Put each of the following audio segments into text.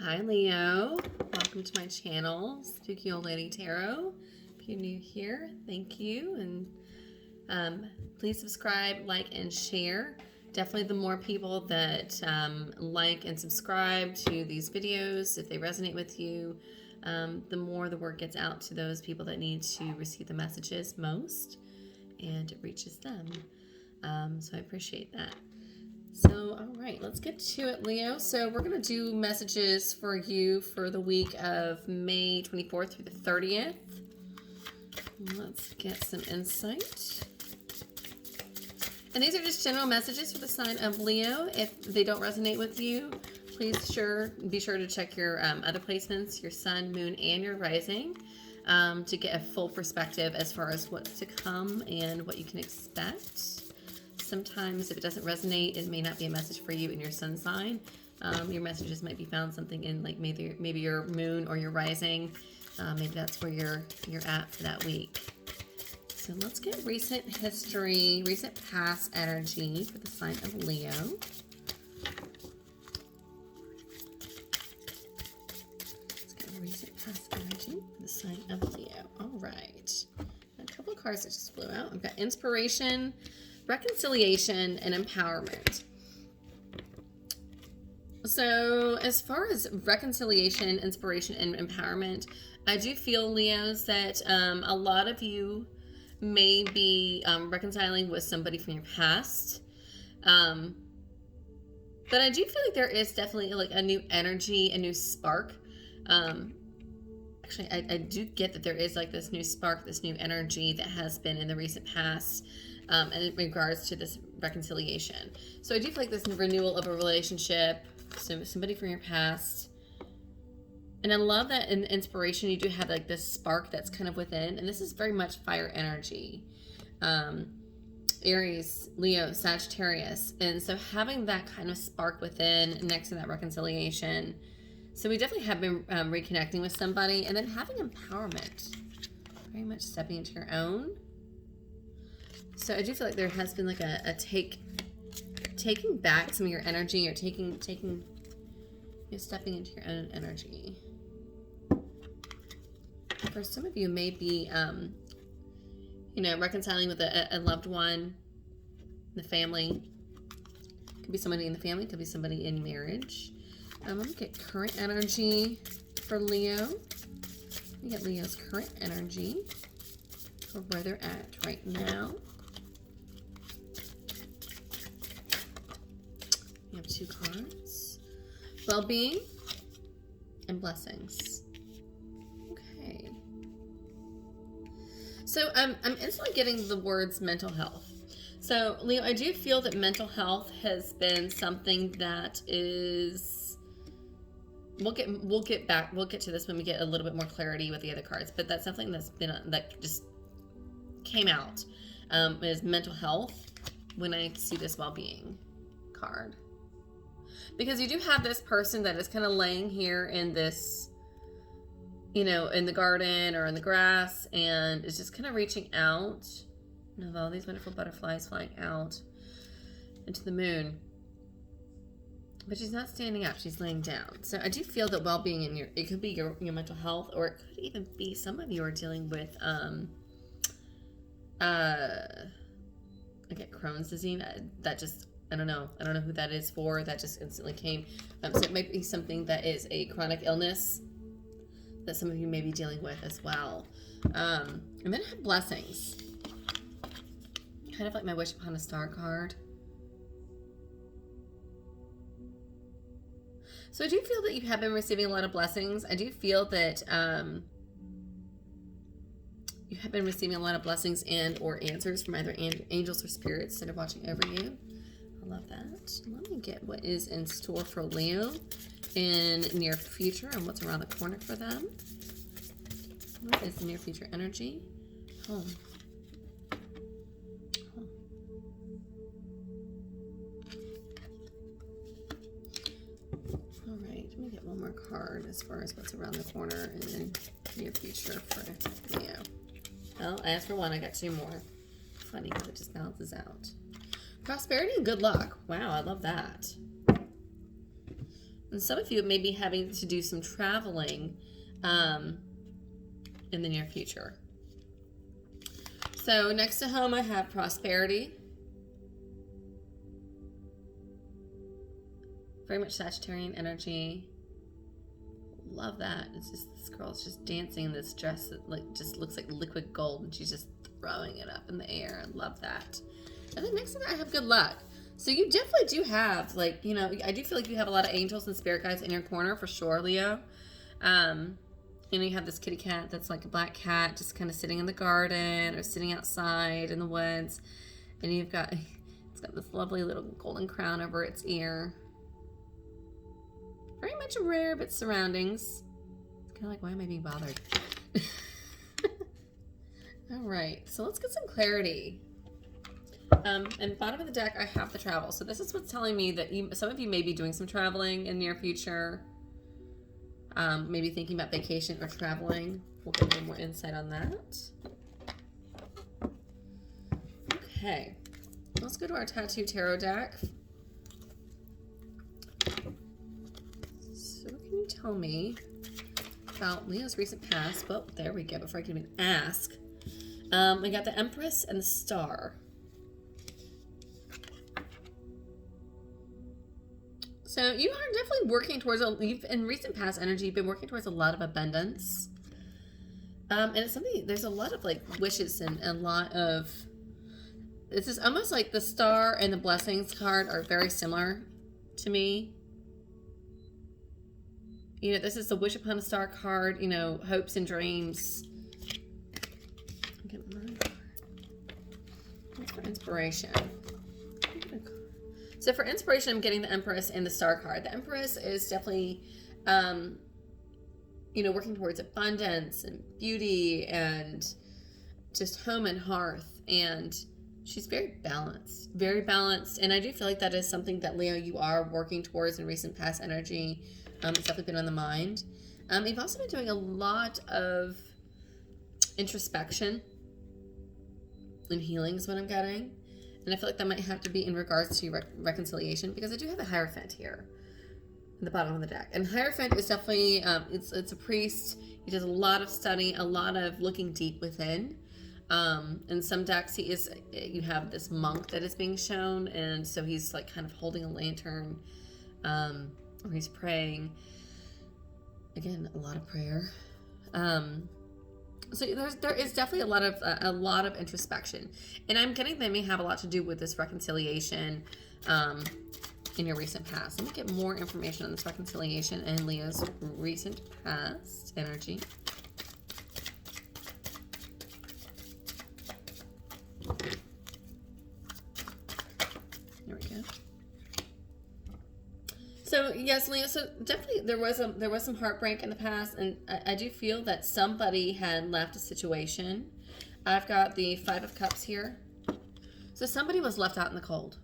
Hi Leo, welcome to my channel, Spooky Old Lady Tarot. If you're new here, thank you, and please subscribe, like, and share. Definitely the more people that like and subscribe to these videos, if they resonate with you, the more the word gets out to those people that need to receive the messages most, and it reaches them. So I appreciate that. So, all right, let's get to it, Leo. So we're going to do messages for you for the week of May 24th through the 30th. Let's get some insight. And these are just general messages for the sign of Leo. If they don't resonate with you, please be sure to check your other placements, your sun, moon, and your rising, to get a full perspective as far as what's to come and what you can expect. Sometimes if it doesn't resonate, it may not be a message for you in your sun sign. Your messages might be found something in like maybe your moon or your rising. Maybe that's where you're at for that week. So let's get recent history, recent past energy for the sign of Leo. Let's get recent past energy for the sign of Leo. All right. A couple of cards that just flew out. I've got inspiration, reconciliation, and empowerment. So as far as reconciliation, inspiration, and empowerment, I do feel, Leos, that a lot of you may be reconciling with somebody from your past. But I do feel like there is definitely like a new energy, a new spark. Actually, I do get that there is like this new spark, this new energy that has been in the recent past. And in regards to this reconciliation. So I do feel like this renewal of a relationship, so somebody from your past. And I love that in inspiration, you do have like this spark that's kind of within, and this is very much fire energy. Aries, Leo, Sagittarius. And so having that kind of spark within next to that reconciliation. So we definitely have been reconnecting with somebody, and then having empowerment, very much stepping into your own. So I do feel like there has been like a taking back some of your energy, or stepping into your own energy. For some of you, may be, reconciling with a loved one, the family. Could be somebody in the family, could be somebody in marriage. Let me get current energy for Leo. Let me get Leo's current energy for where they're at right now. We have two cards. Well-being and blessings. Okay. So I'm instantly getting the words mental health. So Leo, I do feel that mental health has been something that is, we'll get to this when we get a little bit more clarity with the other cards, but that's something that's been, that just came out, is mental health when I see this well-being card. Because you do have this person that is kind of laying here in this, in the garden or in the grass, and is just kind of reaching out. And of all these wonderful butterflies flying out into the moon. But she's not standing up, she's laying down. So I do feel that well-being in it could be your mental health, or it could even be some of you are dealing with, I get Crohn's disease. I don't know who that is for. That just instantly came. So it might be something that is a chronic illness that some of you may be dealing with as well. And then I have blessings. Kind of like my Wish Upon a Star card. So I do feel that you have been receiving a lot of blessings. I do feel that you have been receiving a lot of blessings and or answers from either angels or spirits that are watching over you. I love that. Let me get what is in store for Leo in near future and what's around the corner for them. What is the near future energy? Home. All right, let me get one more card as far as what's around the corner and then near future for Leo. Well, I asked for one, I got two more. Funny because it just balances out. Prosperity and good luck. Wow, I love that. And some of you may be having to do some traveling in the near future. So next to home, I have prosperity. Very much Sagittarian energy. Love that. It's just, this girl's just dancing in this dress that like just looks like liquid gold, and she's just throwing it up in the air. I love that. And then next to that, I have good luck. So you definitely do have, like, you know, I do feel like you have a lot of angels and spirit guides in your corner for sure, Leo. You know, you have this kitty cat that's like a black cat just kind of sitting in the garden or sitting outside in the woods. And you've got, it's got this lovely little golden crown over its ear. Very much a rare bit surroundings. It's kind of like, why am I being bothered? All right, so let's get some clarity. And bottom of the deck, I have the travel. So this is what's telling me that some of you may be doing some traveling in the near future. Maybe thinking about vacation or traveling. We'll get a little more insight on that. Okay, let's go to our Tattoo Tarot deck. So what can you tell me about Leo's recent past? Well, there we go, before I can even ask. We got the Empress and the Star. So you are definitely working towards, in recent past energy, you've been working towards a lot of abundance. And it's something, there's a lot of like wishes and a lot of, this is almost like the Star and the Blessings card are very similar to me. You know, this is the Wish Upon a Star card, you know, hopes and dreams. Get my card. What's for inspiration? So for inspiration, I'm getting the Empress and the Star card. The Empress is definitely, you know, working towards abundance and beauty and just home and hearth. And she's very balanced, very balanced. And I do feel like that is something that, Leo, you are working towards in recent past energy. It's definitely been on the mind. You've also been doing a lot of introspection and healing is what I'm getting. And I feel like that might have to be in regards to reconciliation, because I do have a Hierophant here in the bottom of the deck. And Hierophant is definitely, it's a priest. He does a lot of study, a lot of looking deep within. In some decks, you have this monk that is being shown. And so he's like kind of holding a lantern, or he's praying. Again, a lot of prayer. So there is definitely a lot of introspection, and I'm getting that may have a lot to do with this reconciliation in your recent past. Let me get more information on this reconciliation and Leo's recent past energy. There we go. So yes, Leo. So definitely there was some heartbreak in the past, and I do feel that somebody had left a situation. I've got the Five of Cups here. So somebody was left out in the cold.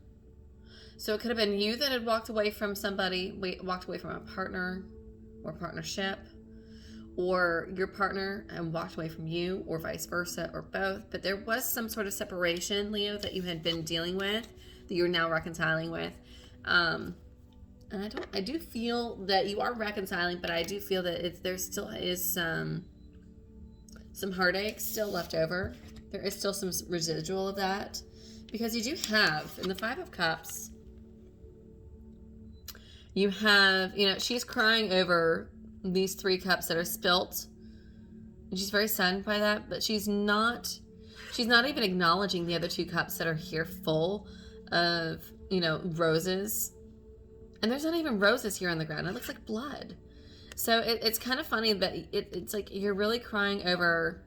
So it could have been you that had walked away from somebody, walked away from a partner or partnership, or your partner and walked away from you, or vice versa, or both. But there was some sort of separation, Leo, that you had been dealing with, that you're now reconciling with. And I do feel that you are reconciling, but I do feel that there still is some heartache still left over. There is still some residual of that, because you do have, in the Five of Cups, you have, you know, she's crying over these 3 cups that are spilt, and she's very saddened by that, but she's not even acknowledging the other 2 cups that are here full of, you know, roses. And there's not even roses here on the ground. It looks like blood. So it's kind of funny that it's like you're really crying over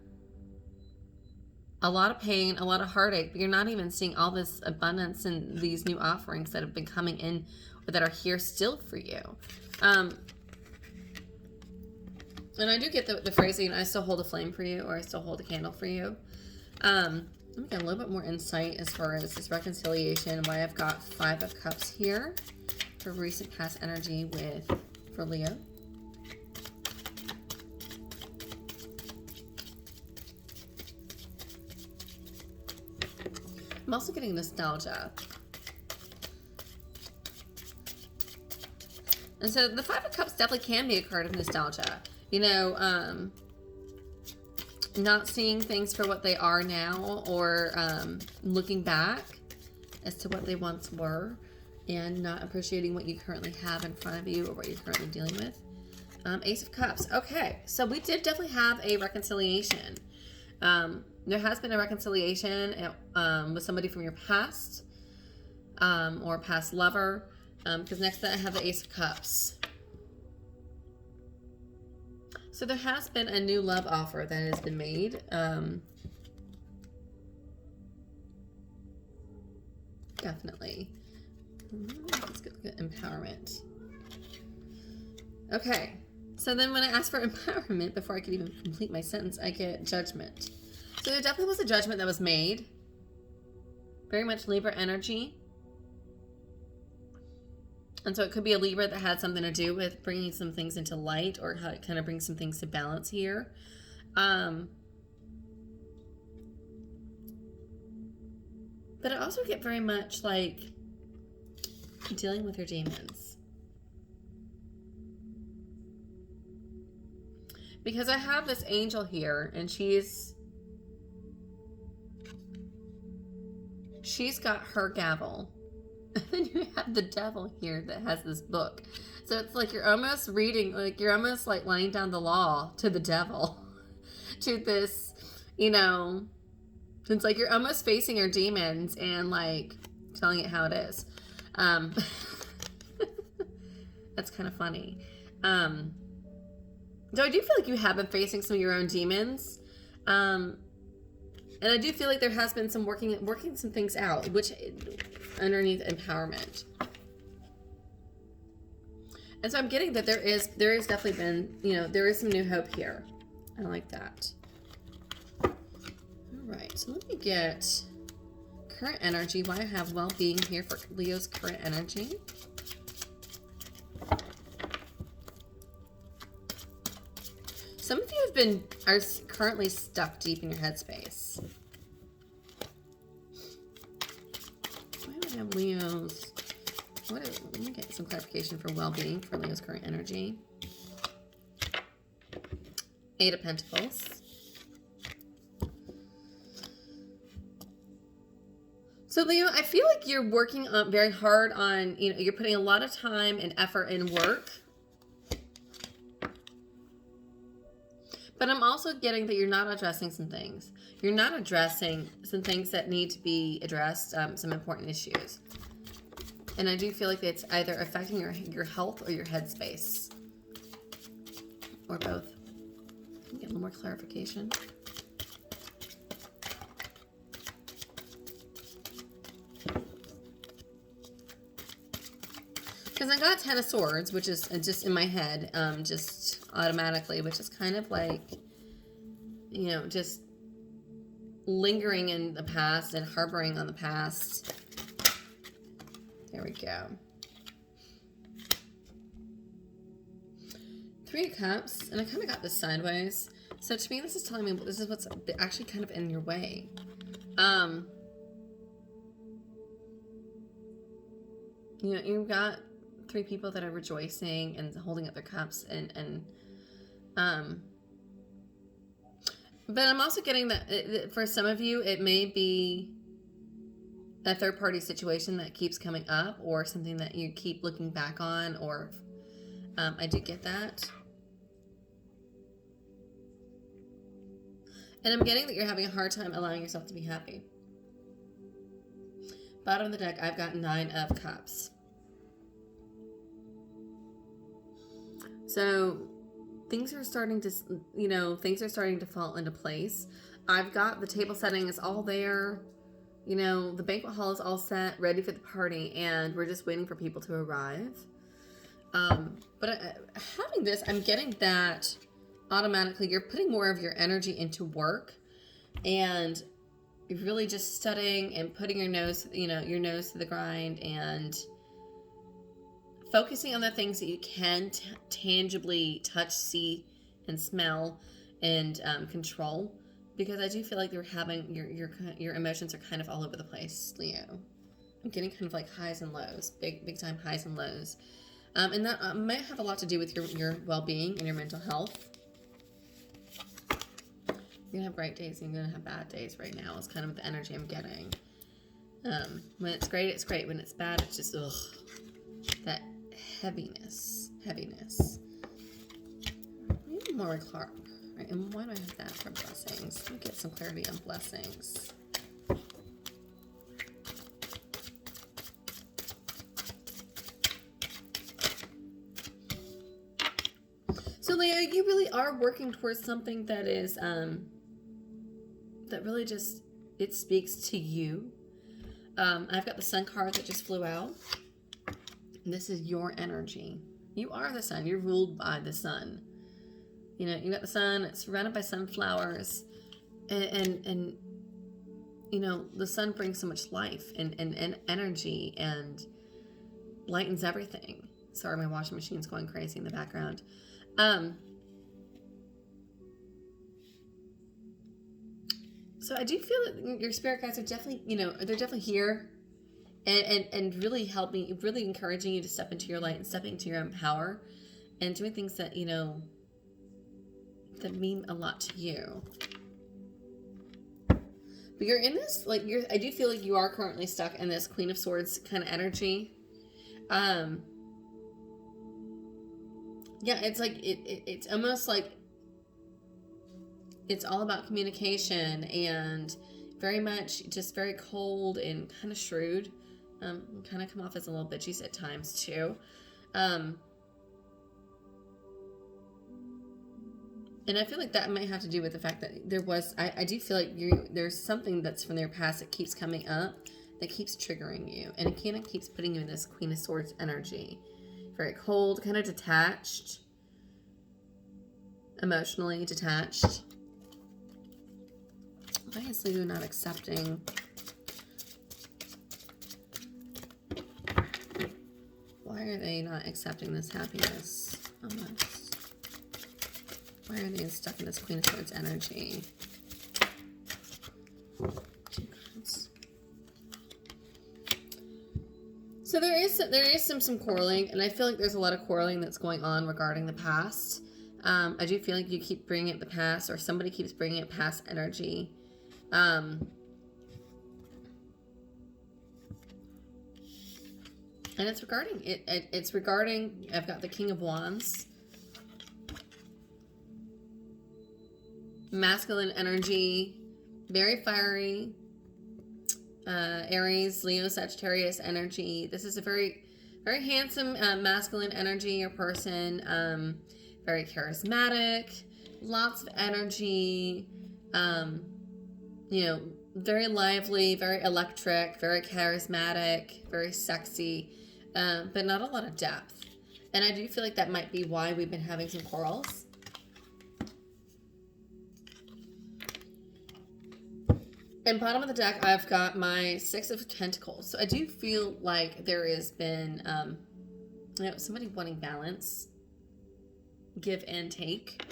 a lot of pain, a lot of heartache, but you're not even seeing all this abundance and these new offerings that have been coming in or that are here still for you. And I do get the phrasing, I still hold a flame for you, or I still hold a candle for you. Let me get a little bit more insight as far as this reconciliation, why I've got 5 of Cups here for recent past energy for Leo. I'm also getting nostalgia. And so the Five of Cups definitely can be a card of nostalgia. You know, not seeing things for what they are now, or looking back as to what they once were, and not appreciating what you currently have in front of you or what you're currently dealing with. Ace of Cups. Okay, so we did definitely have a reconciliation. There has been a reconciliation with somebody from your past, or past lover, because next I have the Ace of Cups. So there has been a new love offer that has been made. Definitely. Let's get empowerment. Okay. So then when I ask for empowerment, before I could even complete my sentence, I get judgment. So there definitely was a judgment that was made. Very much Libra energy. And so it could be a Libra that had something to do with bringing some things into light, or how it kind of brings some things to balance here. But I also get very much like dealing with your demons. Because I have this angel here, and she's got her gavel. And then you have the devil here that has this book. So it's like you're almost reading, like you're almost like laying down the law to the devil. To this, you know, it's like you're almost facing your demons and like telling it how it is. That's kind of funny. So I do feel like you have been facing some of your own demons. And I do feel like there has been some working some things out, which underneath empowerment. And so I'm getting that there is definitely been, you know, there is some new hope here. I like that. All right, so let me get current energy. Why I have well-being here for Leo's current energy. Some of you are currently stuck deep in your headspace. Why would I have Leo's? Let me get some clarification for well-being for Leo's current energy. Eight of Pentacles. So Leo, I feel like you're working very hard on, you know, you're putting a lot of time and effort and work. But I'm also getting that you're not addressing some things. You're not addressing some things that need to be addressed, some important issues. And I do feel like it's either affecting your health or your headspace. Or both. Can we get a little more clarification? Because I got Ten of Swords, which is just in my head, just automatically, which is kind of like, you know, just lingering in the past and harboring on the past. There we go. Three of Cups, and I kind of got this sideways. So to me, this is telling me this is what's actually kind of in your way. You know, you've got three people that are rejoicing and holding up their cups, but I'm also getting that for some of you, it may be a third-party situation that keeps coming up, or something that you keep looking back on, or I do get that. And I'm getting that you're having a hard time allowing yourself to be happy. Bottom of the deck, I've got Nine of Cups. So things are starting to, you know, things are starting to fall into place. I've got the table setting is all there. You know, the banquet hall is all set, ready for the party, and we're just waiting for people to arrive. But having this, I'm getting that automatically you're putting more of your energy into work, and you're really just studying and putting your nose to the grind, and focusing on the things that you can tangibly touch, see, and smell, and control. Because I do feel like you're having your emotions are kind of all over the place, Leo. I'm getting kind of like highs and lows, big time highs and lows. And that might have a lot to do with your well-being and your mental health. You're gonna have great days and you're gonna have bad days right now. It's kind of the energy I'm getting. When it's great, it's great. When it's bad, it's just, ugh. That heaviness. Maybe more clark. Right, and why do I have that for blessings? Let me get some clarity on blessings. So Leo, you really are working towards something that is, that really just, it speaks to you. I've got the sun card that just flew out. And this is your energy. You are the sun. You're ruled by the sun. You know, you got the sun. It's surrounded by sunflowers. And you know, the sun brings so much life and energy and lightens everything. Sorry, my washing machine's going crazy in the background. So I do feel that your spirit guides are definitely, you know, they're definitely here and really helping, really encouraging you to step into your light and step into your own power and doing things that, you know, that mean a lot to you. But you're in this, like, I do feel like you are currently stuck in this Queen of Swords kind of energy. Yeah, it's like, it's almost like it's all about communication and very much just very cold and kind of shrewd. Kind of come off as a little bitchy at times too. And I feel like that might have to do with the fact that there was, I do feel like there's something that's from their past that keeps coming up, that keeps triggering you. And it kind of keeps putting you in this Queen of Swords energy. Very cold, kind of detached. Emotionally detached. Why is Leo not accepting? Why are they not accepting this happiness? Almost. Why are they stuck in this Queen of Swords energy? So there is some quarreling, and I feel like there's a lot of quarreling that's going on regarding the past. I do feel like you keep bringing up the past, or somebody keeps bringing up past energy. And it's regarding it's regarding, I've got the King of Wands, masculine energy, very fiery, Aries, Leo, Sagittarius energy. This is a very, very handsome masculine energy or person, very charismatic, lots of energy, you know, very lively, very electric, very charismatic, very sexy, but not a lot of depth. And I do feel like that might be why we've been having some quarrels. And bottom of the deck, I've got my Six of Pentacles. So I do feel like there has been, you know, somebody wanting balance, give and take,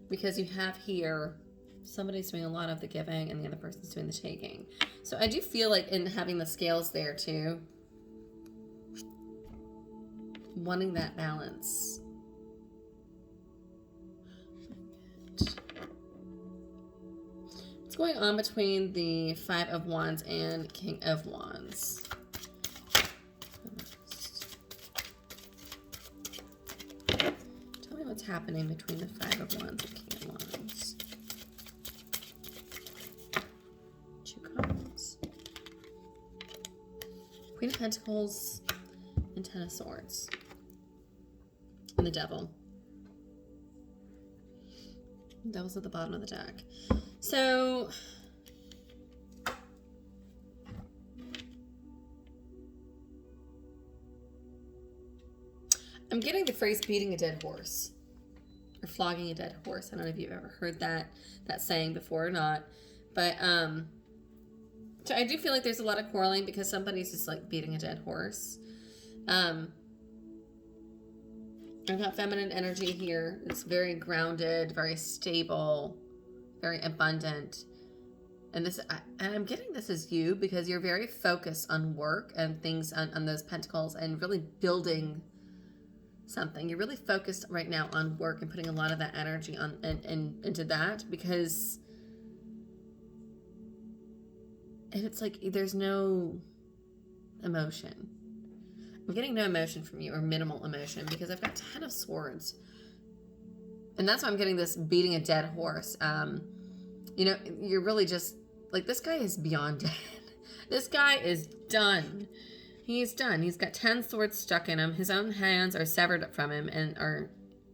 because you have here somebody's doing a lot of the giving and the other person's doing the taking. So I do feel like in having the scales there too, wanting that balance. What's going on between the Five of Wands and King of Wands? Tell me what's happening between the Five of Wands and King of Wands. Two cards. Queen of Pentacles and Ten of Swords. And the Devil. The Devil's at the bottom of the deck. So, I'm getting the phrase beating a dead horse or flogging a dead horse. I don't know if you've ever heard that saying before or not, but so I do feel like there's a lot of quarreling because somebody's just like beating a dead horse. I've got feminine energy here. It's very grounded, very stable, very abundant. And I'm getting this as you because you're very focused on work and things on those pentacles and really building something. You're really focused right now on work and putting a lot of that energy on and into that, because it's like there's no emotion. I'm getting no emotion from you, or minimal emotion, because I've got 10 of Swords. And that's why I'm getting this beating a dead horse. You know, you're really just, like, this guy is beyond dead. This guy is done. He's done. He's got 10 swords stuck in him. His own hands are severed from him and are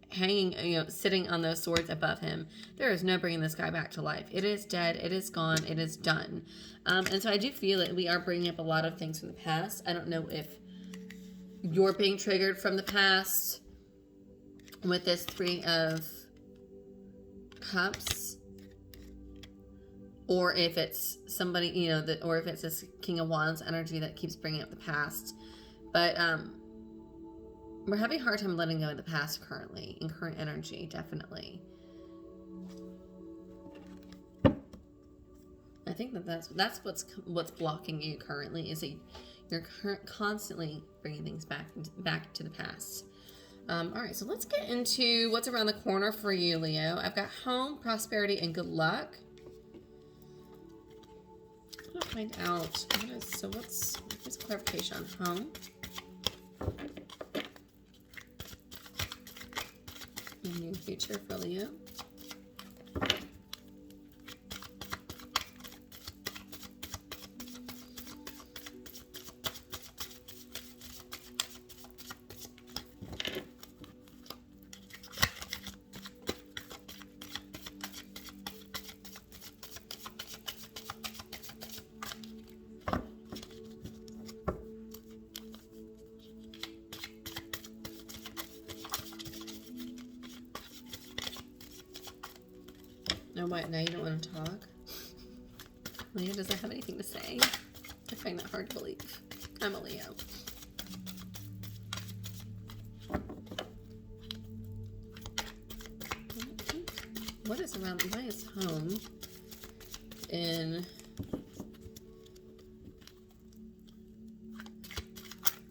hanging, you know, sitting on those swords above him. There is no bringing this guy back to life. It is dead. It is gone. It is done. And so I do feel that we are bringing up a lot of things from the past. I don't know if you're being triggered from the past with this 3 of Cups, or if it's somebody, you know, that, or if it's this King of Wands energy that keeps bringing up the past. But we're having a hard time letting go of the past currently, in current energy, definitely. I think that's what's blocking you currently, is that you're constantly bringing things back to the past. All right, so let's get into what's around the corner for you, Leo. I've got home, prosperity, and good luck. I'm gonna find out what's clarification on home. And your future for Leo. No, what? Now you don't want to talk? Leo doesn't have anything to say. I find that hard to believe. I'm a Leo. What is around? Why is home in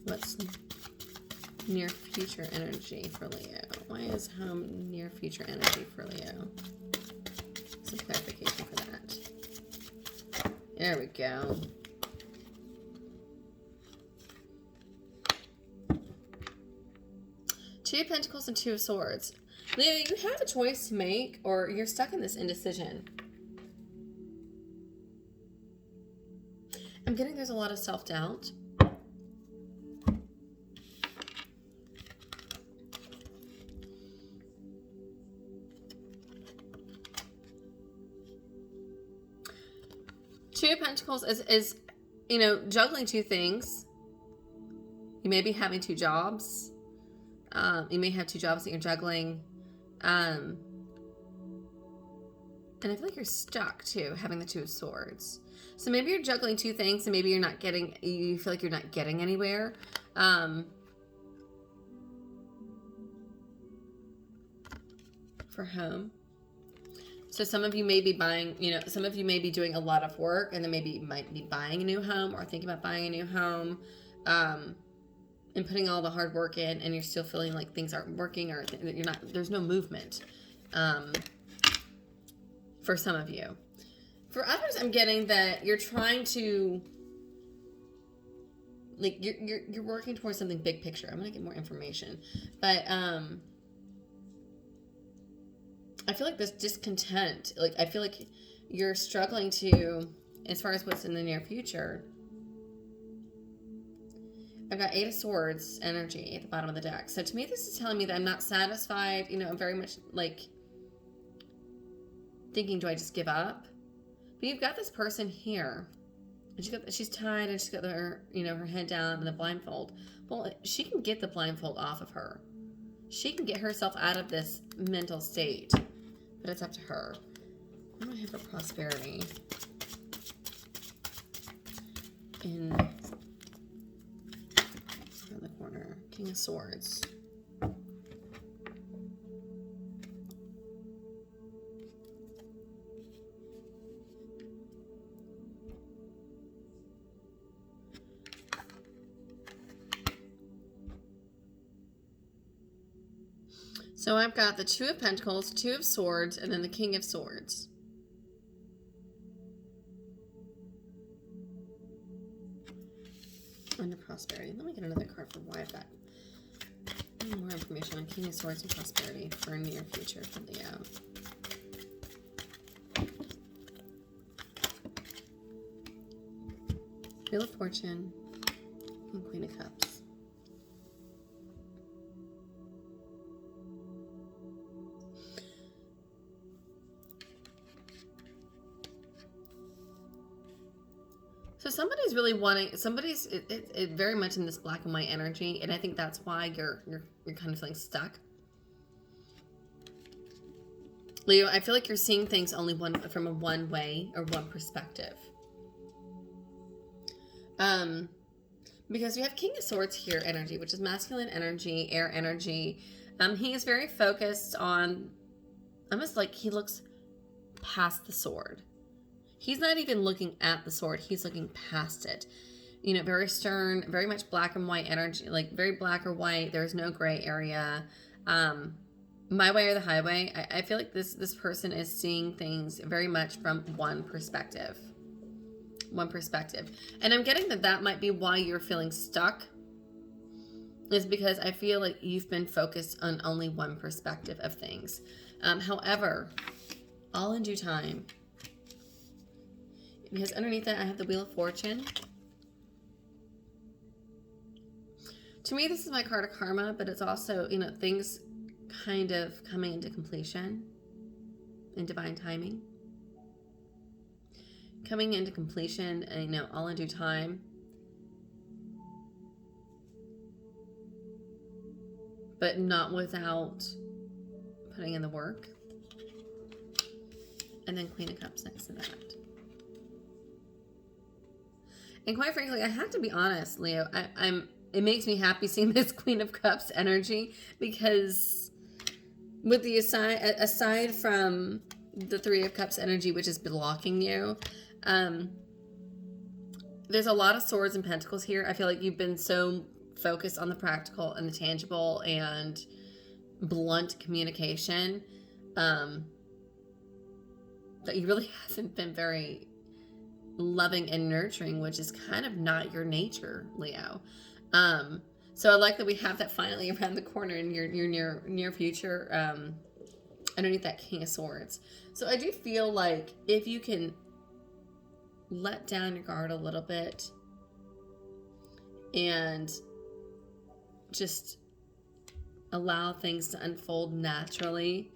what's near future energy for Leo? Why is home near future energy for Leo? Some clarification for that. There we go. Two of Pentacles and Two of Swords. Leo, you have a choice to make, or you're stuck in this indecision. I'm getting there's a lot of self-doubt. Two of Pentacles is, you know, juggling two things. You may be having two jobs. You may have two jobs that you're juggling. And I feel like you're stuck too, having the Two of Swords. So maybe you're juggling two things, and maybe you're not getting, you feel like you're not getting anywhere. For home. So some of you may be buying, you know, some of you may be doing a lot of work, and then maybe you might be buying a new home, or thinking about buying a new home, and putting all the hard work in, and you're still feeling like things aren't working, or that you're not, there's no movement. For some of you. For others, I'm getting that you're trying to, like, you're working towards something big picture. I'm gonna get more information, but I feel like this discontent, like, I feel like you're struggling to, as far as what's in the near future. I've got Eight of Swords energy at the bottom of the deck. So to me, this is telling me that I'm not satisfied. You know, I'm very much like thinking, do I just give up? But you've got this person here. And she's tied, and she's got her, you know, her head down and the blindfold. Well, she can get the blindfold off of her. She can get herself out of this mental state. But it's up to her. I'm going to have her prosperity. In the corner. King of Swords. So I've got the Two of Pentacles, Two of Swords, and then the King of Swords. Under prosperity. Let me get another card for why I've got more information on King of Swords and prosperity for a near future for Leo. Wheel of Fortune and Queen of Cups. So somebody's really wanting, somebody's very much in this black and white energy, and I think that's why you're kind of feeling stuck. Leo, I feel like you're seeing things only from a one way or one perspective. Because we have King of Swords here energy, which is masculine energy, air energy. He is very focused on, almost like he looks past the sword. He's not even looking at the sword. He's looking past it. You know, very stern, very much black and white energy, like very black or white. There's no gray area. My way or the highway. I feel like this person is seeing things very much from one perspective. One perspective. And I'm getting that might be why you're feeling stuck. Is because I feel like you've been focused on only one perspective of things. However, all in due time. Because underneath that, I have the Wheel of Fortune. To me, this is my card of karma, but it's also, you know, things kind of coming into completion in divine timing. Coming into completion, you know, all in due time. But not without putting in the work. And then Queen of Cups next to that. And quite frankly, I have to be honest, Leo, it makes me happy seeing this Queen of Cups energy, because with the aside from the Three of Cups energy, which is blocking you, there's a lot of Swords and Pentacles here. I feel like you've been so focused on the practical and the tangible and blunt communication that you really haven't been very loving and nurturing, which is kind of not your nature, Leo. So I like that we have that finally around the corner in your near future, underneath that King of Swords. So I do feel like if you can let down your guard a little bit and just allow things to unfold naturally,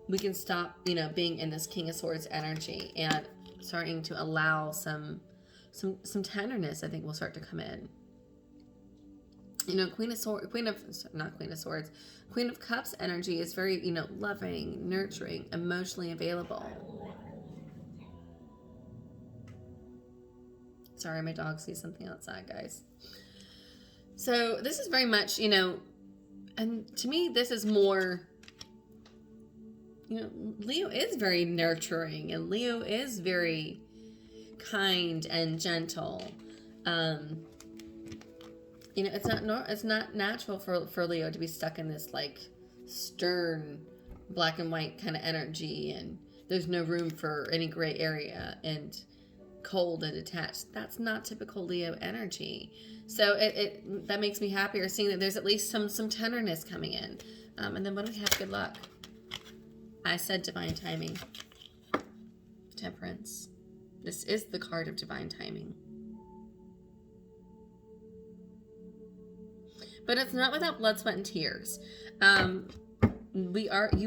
we can stop, you know, being in this King of Swords energy and starting to allow some tenderness, I think, will start to come in. You know, Queen of Cups energy is very, you know, loving, nurturing, emotionally available. Sorry, my dog sees something outside, guys. So this is very much, you know, and to me, this is more, you know, Leo is very nurturing, and Leo is very kind and gentle. You know, it's not natural for Leo to be stuck in this like stern black and white kind of energy, and there's no room for any gray area and cold and detached. That's not typical Leo energy. So that makes me happier seeing that there's at least some tenderness coming in. And then what do we have? Good luck. I said divine timing. Temperance. This is the card of divine timing. But it's not without blood, sweat, and tears. You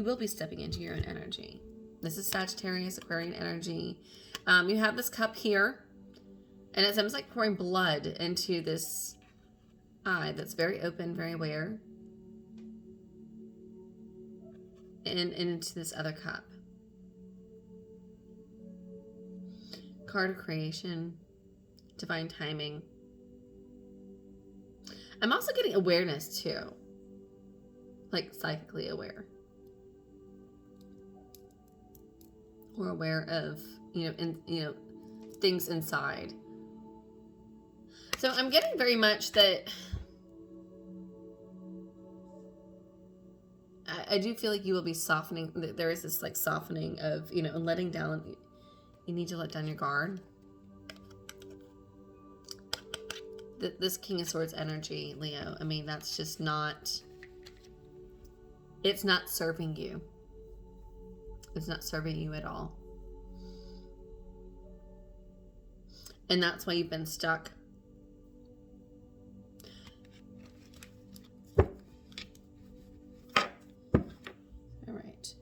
will be stepping into your own energy. This is Sagittarius, Aquarian energy. You have this cup here, and it's almost like pouring blood into this eye that's very open, very aware, and into this other cup. Card of creation, divine timing. I'm also getting awareness too, like psychically aware, or aware of things inside. So I'm getting very much that I do feel like you will be softening. There is this like softening of, you know, letting down. You need to let down your guard. This King of Swords energy, Leo, I mean, that's just not, it's not serving you. It's not serving you at all. And that's why you've been stuck. All right.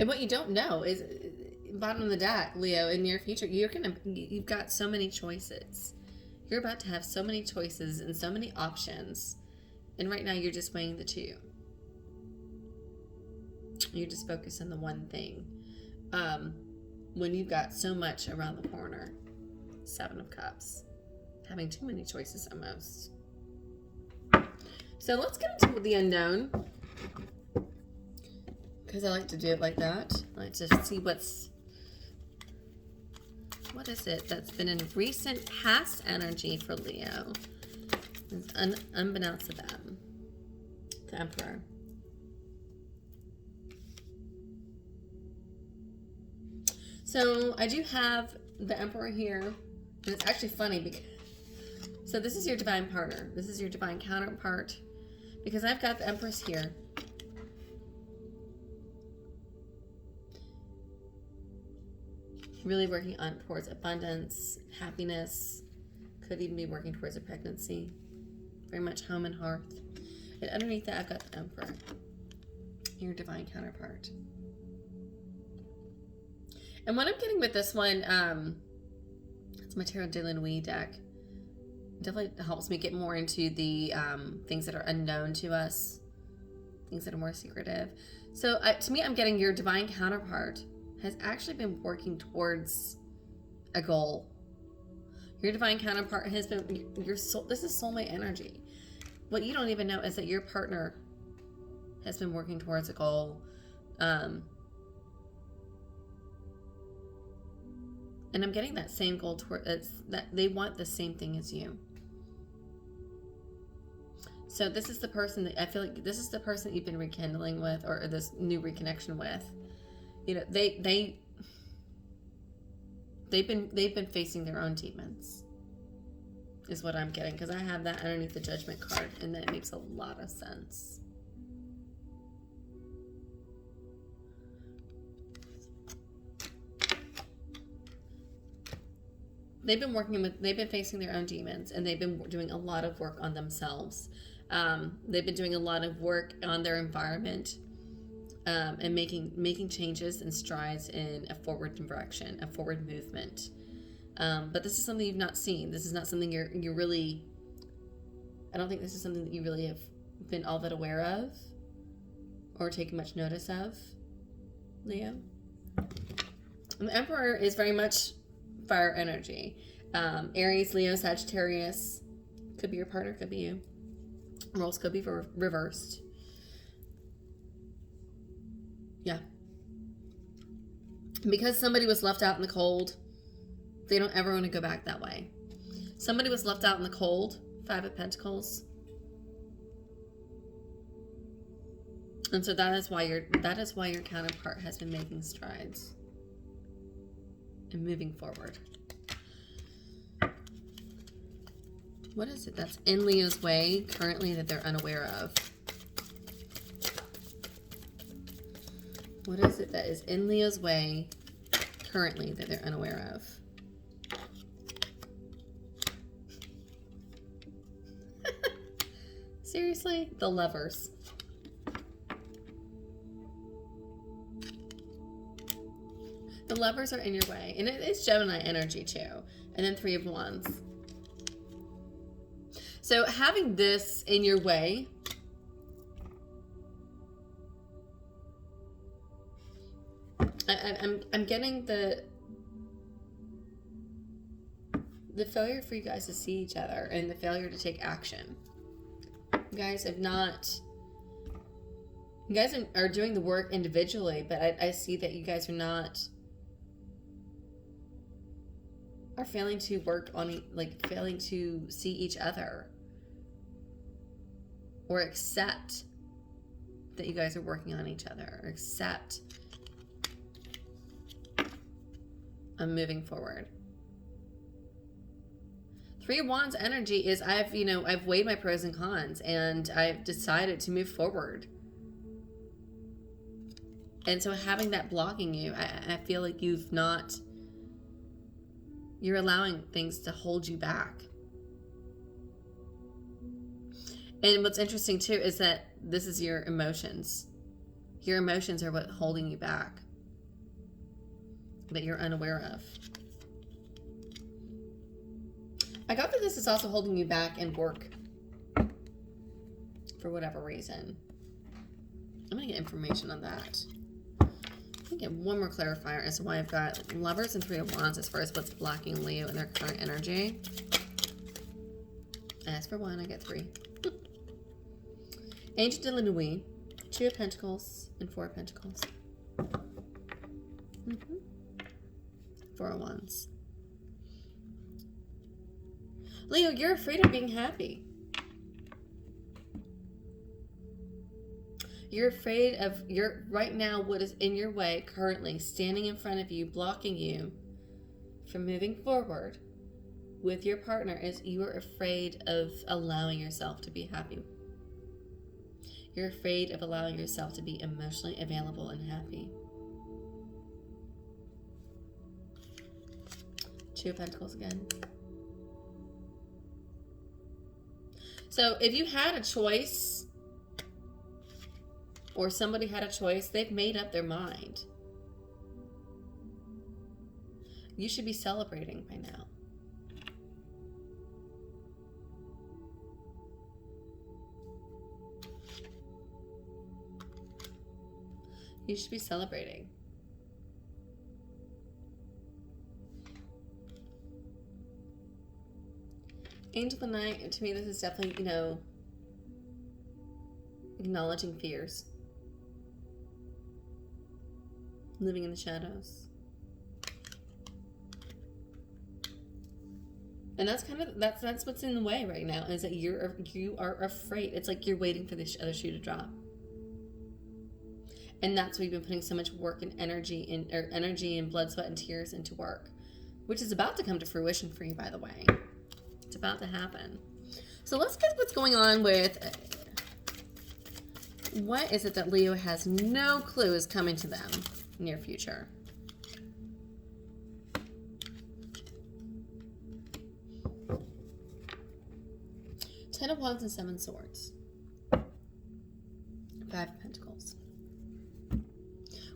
And what you don't know is, bottom of the deck, Leo, in your future, you've got so many choices. You're about to have so many choices and so many options. And right now you're just weighing the two. You're just focused on the one thing. When you've got so much around the corner. 7 of Cups. Having too many choices almost. So let's get into the unknown. Because I like to do it like that. I like to see what is it that's been in recent past energy for Leo. It's unbeknownst to them. The Emperor. So I do have the Emperor here. And it's actually funny because, so this is your divine partner. This is your divine counterpart. Because I've got the Empress here. Really working on towards abundance, happiness. Could even be working towards a pregnancy. Very much home and hearth. And underneath that, I've got the Emperor. Your divine counterpart. And what I'm getting with this one, it's my Tarot de la Nuit deck. Definitely helps me get more into the things that are unknown to us. Things that are more secretive. So to me, I'm getting your divine counterpart has actually been working towards a goal. Your divine counterpart has been your soul. This is soulmate energy. What you don't even know is that your partner has been working towards a goal. And I'm getting that same goal toward that they want the same thing as you. So this is the person that I feel like this is the person that you've been rekindling with, or this new reconnection with. You know, they've been facing their own demons, is what I'm getting, because I have that underneath the Judgment card, and that makes a lot of sense. They've been facing their own demons, and they've been doing a lot of work on themselves. They've been doing a lot of work on their environment. And making changes and strides in a forward direction, a forward movement. But this is something you've not seen. This is not something you're really, I don't think this is something that you really have been all that aware of or taken much notice of, Leo. And the Emperor is very much fire energy. Aries, Leo, Sagittarius. Could be your partner, could be you. Roles could be reversed. Yeah. Because somebody was left out in the cold, they don't ever want to go back that way. Somebody was left out in the cold, 5 of Pentacles. And so that is why your counterpart has been making strides and moving forward. What is it that's in Leo's way currently that they're unaware of? What is it that is in Leo's way currently that they're unaware of? Seriously? The Lovers. The Lovers are in your way. And it's Gemini energy too. And then 3 of Wands. So having this in your way, I'm getting the failure for you guys to see each other and the failure to take action. You guys are doing the work individually, but I see that you guys are failing to work on, failing to see each other or accept that you guys are working on each other, or accept I'm moving forward. 3 of Wands energy is I've weighed my pros and cons and I've decided to move forward. And so having that blocking you, I feel like you're allowing things to hold you back. And what's interesting too is that this is your emotions. Your emotions are what's holding you back, that you're unaware of. I got that this is also holding you back in work for whatever reason. I'm going to get information on that. I'm going to get one more clarifier as to why I've got Lovers and 3 of Wands as far as what's blocking Leo in their current energy. I ask for 1, I get 3. Angel de la Nuit, 2 of Pentacles and 4 of Pentacles. 4 of Wands. Leo, you're afraid of being happy. You're afraid of right now what is in your way currently, standing in front of you, blocking you from moving forward with your partner, is you are afraid of allowing yourself to be happy. You're afraid of allowing yourself to be emotionally available and happy. 2 of Pentacles again. So if you had a choice, or somebody had a choice, they've made up their mind. You should be celebrating by now. You should be celebrating. Angel of the Night, to me, this is definitely, acknowledging fears. Living in the shadows. And that's that's what's in the way right now, is that you are afraid. It's like you're waiting for the other shoe to drop. And that's why you've been putting so much work and energy and blood, sweat, and tears into work, which is about to come to fruition for you, by the way. It's about to happen. So let's get what's going on with, what is it that Leo has no clue is coming to them near future? Ten of Wands and 7 Swords. 5 of Pentacles.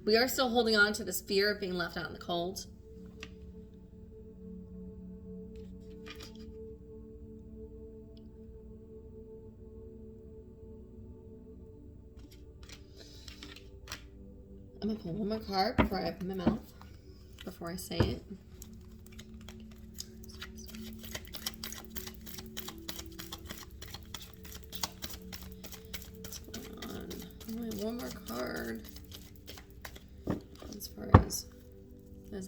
We are still holding on to this fear of being left out in the cold. I'm going to pull one more card before I open my mouth, before I say it. What's going on? Only one more card. As far as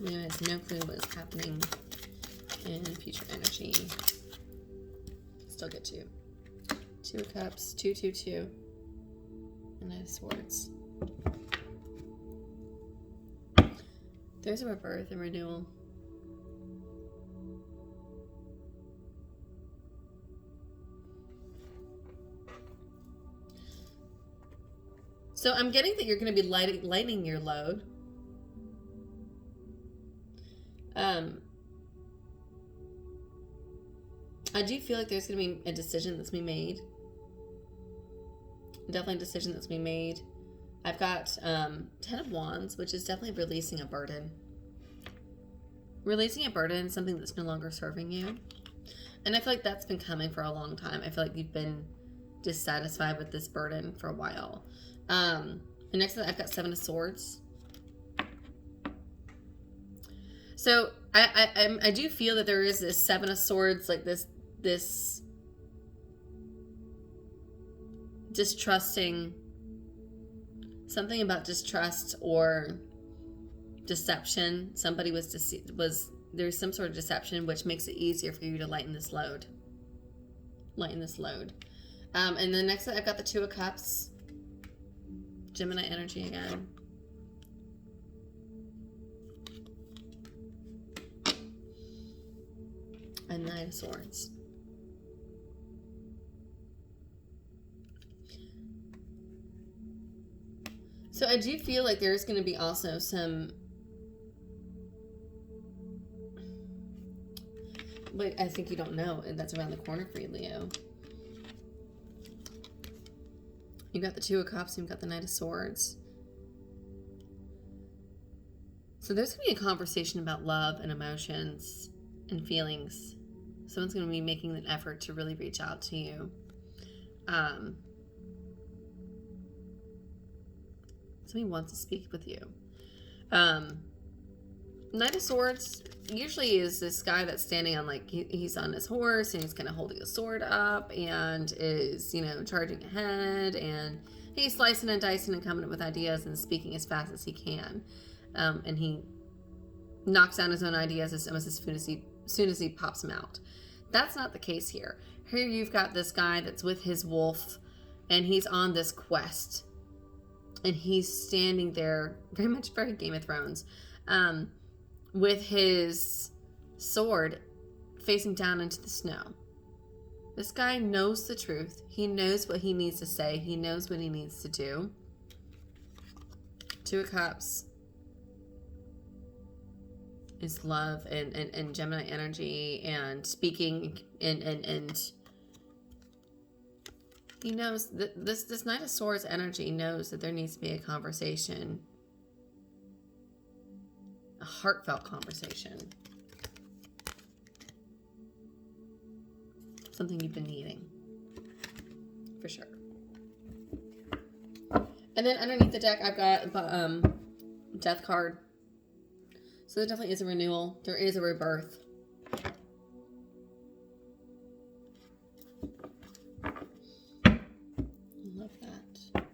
Leo has no clue what is happening in future energy. Still get 2. 2 of Cups, 2, 2, 2. And 9 of Swords. There's a rebirth and renewal. So I'm getting that you're going to be lightening your load. I do feel like there's going to be a decision that's being made. Definitely a decision that's being made. I've got 10 of Wands, which is definitely releasing a burden. Releasing a burden, something that's no longer serving you. And I feel like that's been coming for a long time. I feel like you've been dissatisfied with this burden for a while. And next to that, I've got 7 of Swords. So I do feel that there is this 7 of Swords, like this distrusting, something about distrust or deception. Somebody there's some sort of deception, which makes it easier for you to lighten this load. And then next I've got the Two of Cups. Gemini energy again. And Knight of Swords. So I do feel like there's going to be also some... But I think you don't know, and that's around the corner for you, Leo. You've got the Two of Cups, you've got the Knight of Swords. So there's going to be a conversation about love and emotions and feelings. Someone's going to be making an effort to really reach out to you. Somebody wants to speak with you. Knight of Swords usually is this guy that's standing on, like, he's on his horse and he's kind of holding a sword up and is, you know, charging ahead, and he's slicing and dicing and coming up with ideas and speaking as fast as he can. And he knocks down his own ideas as soon as he pops them out. That's not the case here. Here you've got this guy that's with his wolf and he's on this quest. And he's standing there, very much very Game of Thrones, with his sword facing down into the snow. This guy knows the truth. He knows what he needs to say. He knows what he needs to do. Two of Cups is love and Gemini energy and speaking and he knows that this Knight of Swords energy knows that there needs to be a conversation. A heartfelt conversation. Something you've been needing. For sure. And then underneath the deck, I've got Death card. So there definitely is a renewal. There is a rebirth. Love that.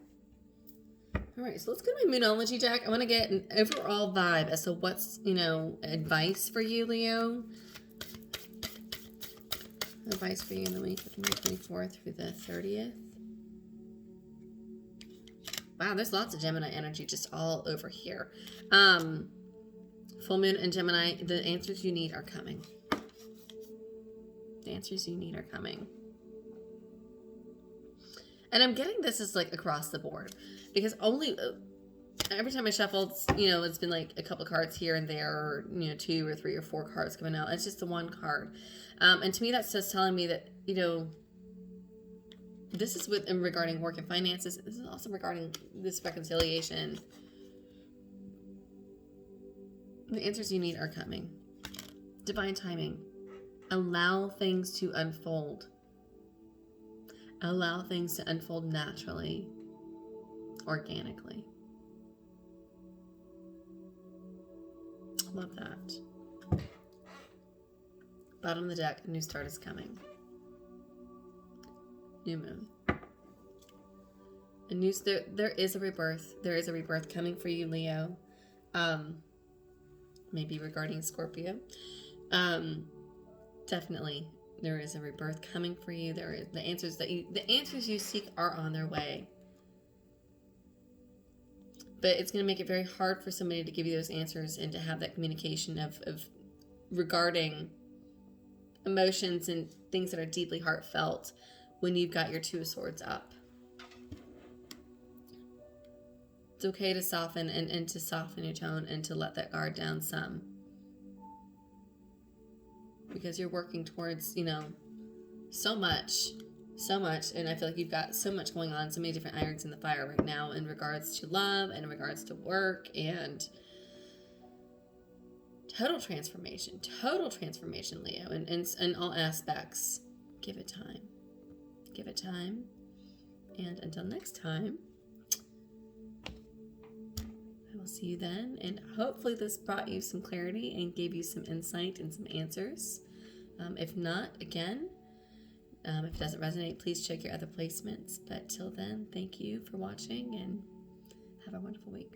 All right, so let's go to my Moonology deck. I want to get an overall vibe as to what's, you know, advice for you, Leo. Advice for you in the week of May 24th through the 30th. Wow, there's lots of Gemini energy just all over here. Full moon and Gemini, the answers you need are coming. The answers you need are coming. And I'm getting this is like across the board. Because only, every time I shuffled, you know, it's been like a couple cards here and there, or, you know, 2 or 3 or 4 cards coming out. It's just the one card. And to me, that's just telling me that, you know, this is with regarding work and finances. This is also regarding this reconciliation. The answers you need are coming. Divine timing. Allow things to unfold. Allow things to unfold naturally, organically. Love that. Bottom of the deck, a new start is coming. New moon. There is a rebirth. There is a rebirth coming for you, Leo. Maybe regarding Scorpio. Definitely there is a rebirth coming for you. There is the answers you seek are on their way. But it's going to make it very hard for somebody to give you those answers and to have that communication of regarding emotions and things that are deeply heartfelt when you've got your Two of Swords up. It's okay to soften and to soften your tone and to let that guard down some. Because you're working towards, you know, so much. And I feel like you've got so much going on, so many different irons in the fire right now in regards to love and in regards to work and total transformation, Leo, in all aspects. Give it time. Give it time. And until next time, I will see you then. And hopefully this brought you some clarity and gave you some insight and some answers. If not, again, if it doesn't resonate, please check your other placements. But till then, thank you for watching and have a wonderful week.